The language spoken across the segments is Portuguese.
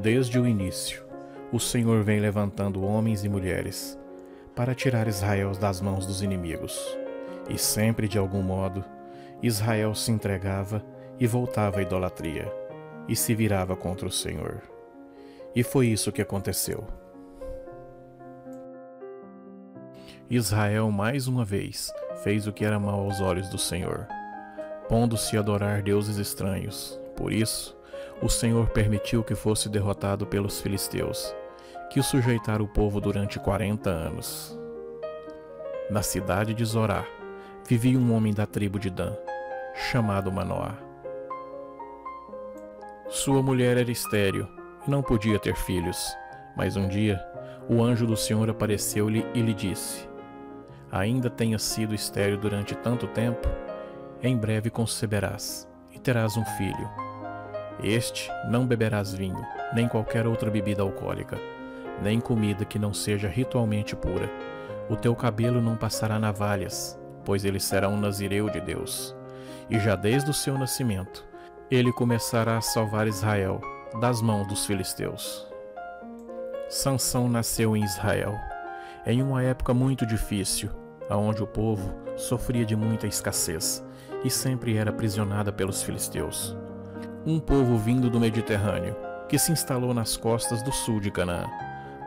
Desde o início, o Senhor vem levantando homens e mulheres para tirar Israel das mãos dos inimigos. E sempre, de algum modo, Israel se entregava e voltava à idolatria, e se virava contra o Senhor. E foi isso que aconteceu. Israel mais uma vez fez o que era mal aos olhos do Senhor, pondo-se a adorar deuses estranhos. Por isso, o Senhor permitiu que fosse derrotado pelos filisteus, que o sujeitaram o povo durante 40 anos. Na cidade de Zorá, vivia um homem da tribo de Dan, chamado Manoá. Sua mulher era estéril e não podia ter filhos, mas um dia o anjo do Senhor apareceu-lhe e lhe disse: ainda tenhas sido estéril durante tanto tempo, em breve conceberás e terás um filho. Este não beberás vinho, nem qualquer outra bebida alcoólica, nem comida que não seja ritualmente pura. O teu cabelo não passará navalhas, pois ele será um nazireu de Deus. E já desde o seu nascimento, ele começará a salvar Israel das mãos dos filisteus. Sansão nasceu em Israel, em uma época muito difícil, onde o povo sofria de muita escassez e sempre era aprisionada pelos filisteus. Um povo vindo do Mediterrâneo, que se instalou nas costas do sul de Canaã,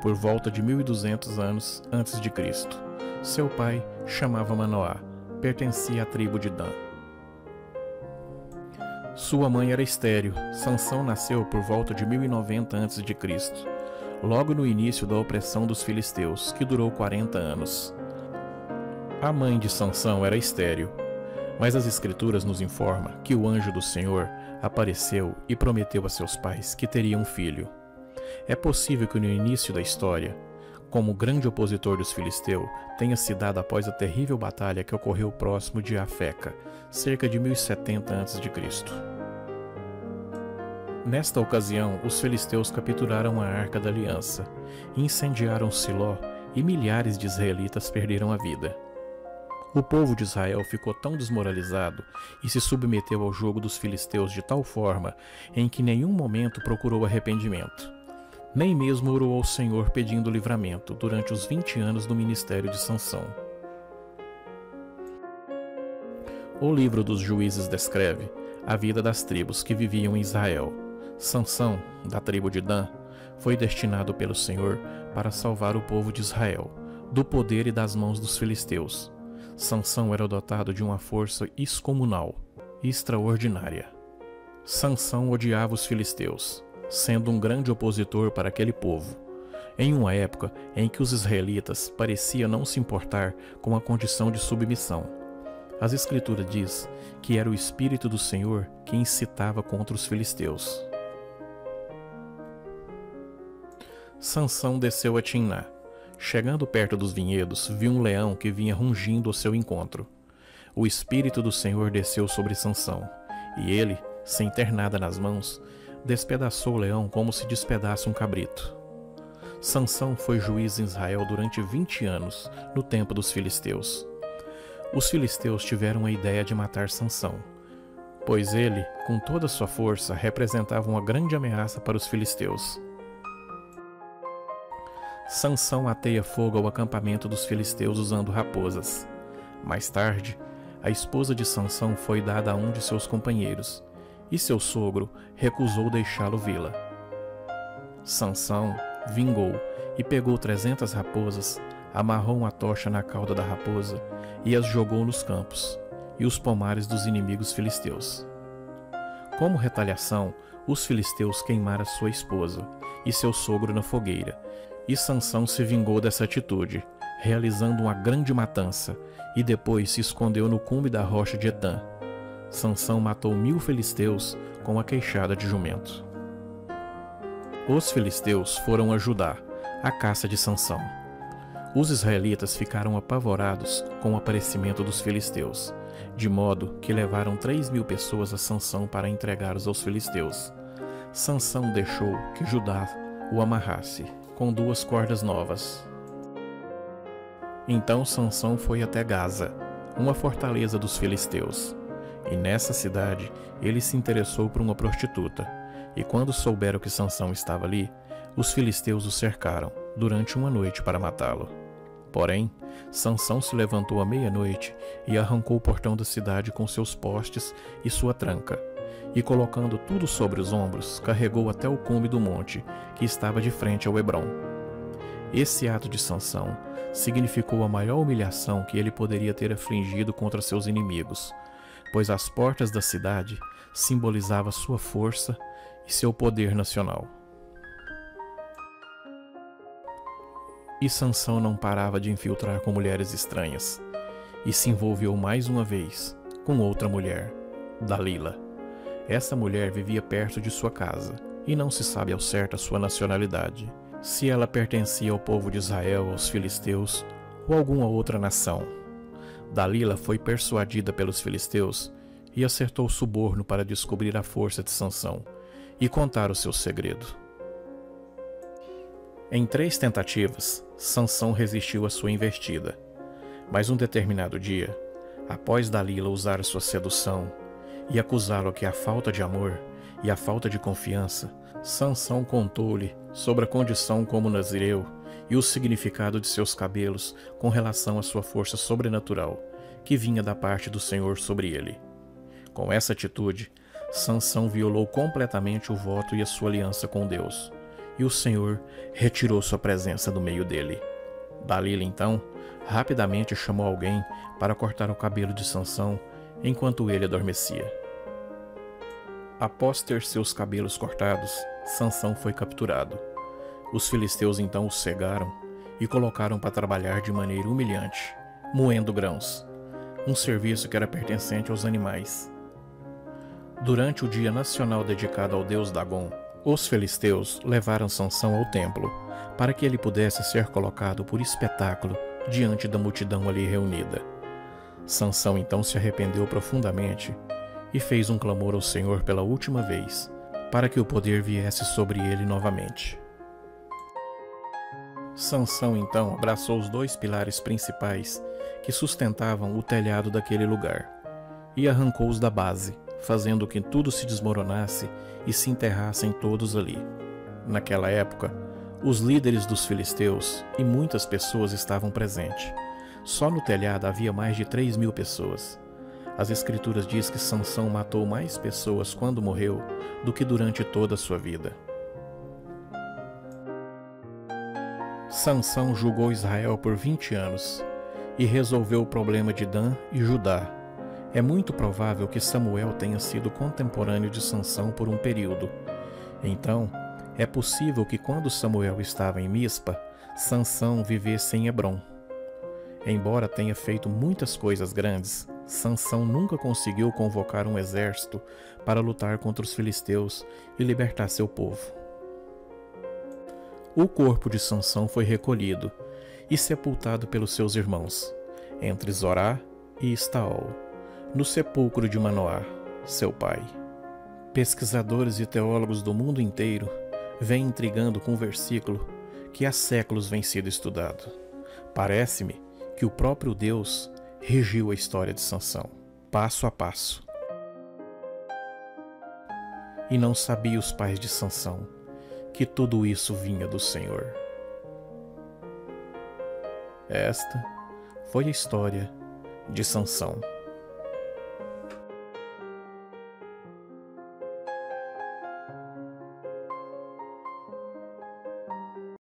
por volta de 1200 anos antes de Cristo. Seu pai chamava Manoá, pertencia à tribo de Dan. Sua mãe era estéril. Sansão nasceu por volta de 1090 a.C., logo no início da opressão dos filisteus, que durou 40 anos. A mãe de Sansão era estéril, mas as Escrituras nos informam que o anjo do Senhor apareceu e prometeu a seus pais que teriam um filho. É possível que no início da história, como grande opositor dos filisteus, tenha se dado após a terrível batalha que ocorreu próximo de Afeca, cerca de 1070 a.C. Nesta ocasião, os filisteus capturaram a Arca da Aliança, incendiaram Siló e milhares de israelitas perderam a vida. O povo de Israel ficou tão desmoralizado e se submeteu ao jogo dos filisteus de tal forma em que em nenhum momento procurou arrependimento. Nem mesmo orou ao Senhor pedindo livramento durante os 20 anos do ministério de Sansão. O livro dos Juízes descreve a vida das tribos que viviam em Israel. Sansão, da tribo de Dan, foi destinado pelo Senhor para salvar o povo de Israel do poder e das mãos dos filisteus. Sansão era dotado de uma força excomunal e extraordinária. Sansão odiava os filisteus, sendo um grande opositor para aquele povo, em uma época em que os israelitas pareciam não se importar com a condição de submissão. As Escrituras diz que era o Espírito do Senhor que incitava contra os filisteus. Sansão desceu a Timná. Chegando perto dos vinhedos, viu um leão que vinha rungindo ao seu encontro. O Espírito do Senhor desceu sobre Sansão, e ele, sem ter nada nas mãos, despedaçou o leão como se despedaça um cabrito. Sansão foi juiz em Israel durante 20 anos, no tempo dos filisteus. Os filisteus tiveram a ideia de matar Sansão, pois ele, com toda a sua força, representava uma grande ameaça para os filisteus. Sansão ateia fogo ao acampamento dos filisteus usando raposas. Mais tarde, a esposa de Sansão foi dada a um de seus companheiros, e seu sogro recusou deixá-lo vê-la. Sansão vingou e pegou 300 raposas, amarrou uma tocha na cauda da raposa e as jogou nos campos e os pomares dos inimigos filisteus. Como retaliação, os filisteus queimaram sua esposa e seu sogro na fogueira, e Sansão se vingou dessa atitude, realizando uma grande matança, e depois se escondeu no cume da rocha de Etã. Sansão matou 1000 filisteus com a queixada de jumento. Os filisteus foram ajudar a caça de Sansão. Os israelitas ficaram apavorados com o aparecimento dos filisteus, de modo que levaram 3.000 pessoas a Sansão para entregá-los aos filisteus. Sansão deixou que Judá o amarrasse com 2 cordas novas. Então Sansão foi até Gaza, uma fortaleza dos filisteus, e nessa cidade ele se interessou por uma prostituta, E quando souberam que Sansão estava ali, os filisteus o cercaram durante uma noite para matá-lo. Porém, Sansão se levantou à meia-noite e arrancou o portão da cidade com seus postes e sua tranca, e colocando tudo sobre os ombros, carregou até o cume do monte, que estava de frente ao Hebrom. Esse ato de Sansão significou a maior humilhação que ele poderia ter afligido contra seus inimigos, pois as portas da cidade simbolizavam sua força e seu poder nacional. E Sansão não parava de infiltrar com mulheres estranhas, e se envolveu mais uma vez com outra mulher, Dalila. Essa mulher vivia perto de sua casa, e não se sabe ao certo a sua nacionalidade, se ela pertencia ao povo de Israel, aos filisteus ou alguma outra nação. Dalila foi persuadida pelos filisteus e acertou suborno para descobrir a força de Sansão e contar o seu segredo. Em 3 tentativas, Sansão resistiu à sua investida, mas um determinado dia, após Dalila usar sua sedução e acusá-lo que a falta de amor e a falta de confiança, Sansão contou-lhe sobre a condição como nazireu e o significado de seus cabelos com relação à sua força sobrenatural, que vinha da parte do Senhor sobre ele. Com essa atitude, Sansão violou completamente o voto e a sua aliança com Deus, e o Senhor retirou sua presença do meio dele. Dalila, então, rapidamente chamou alguém para cortar o cabelo de Sansão enquanto ele adormecia. Após ter seus cabelos cortados, Sansão foi capturado. Os filisteus então o cegaram e colocaram para trabalhar de maneira humilhante, moendo grãos, um serviço que era pertencente aos animais. Durante o dia nacional dedicado ao deus Dagom, os filisteus levaram Sansão ao templo, para que ele pudesse ser colocado por espetáculo diante da multidão ali reunida. Sansão então se arrependeu profundamente e fez um clamor ao Senhor pela última vez, para que o poder viesse sobre ele novamente. Sansão então abraçou os 2 pilares principais que sustentavam o telhado daquele lugar, e arrancou-os da base, fazendo que tudo se desmoronasse e se enterrassem todos ali. Naquela época, os líderes dos filisteus e muitas pessoas estavam presentes. Só no telhado havia mais de 3.000 pessoas. As escrituras dizem que Sansão matou mais pessoas quando morreu do que durante toda a sua vida. Sansão julgou Israel por 20 anos e resolveu o problema de Dan e Judá. É muito provável que Samuel tenha sido contemporâneo de Sansão por um período. Então, é possível que quando Samuel estava em Mispa, Sansão vivesse em Hebrom. Embora tenha feito muitas coisas grandes, Sansão nunca conseguiu convocar um exército para lutar contra os filisteus e libertar seu povo. O corpo de Sansão foi recolhido e sepultado pelos seus irmãos, entre Zorá e Estaol, no sepulcro de Manoá, seu pai. Pesquisadores e teólogos do mundo inteiro vêm intrigando com um versículo que há séculos vem sido estudado. Parece-me que o próprio Deus regiu a história de Sansão, passo a passo. E não sabia os pais de Sansão que tudo isso vinha do Senhor. Esta foi a história de Sansão.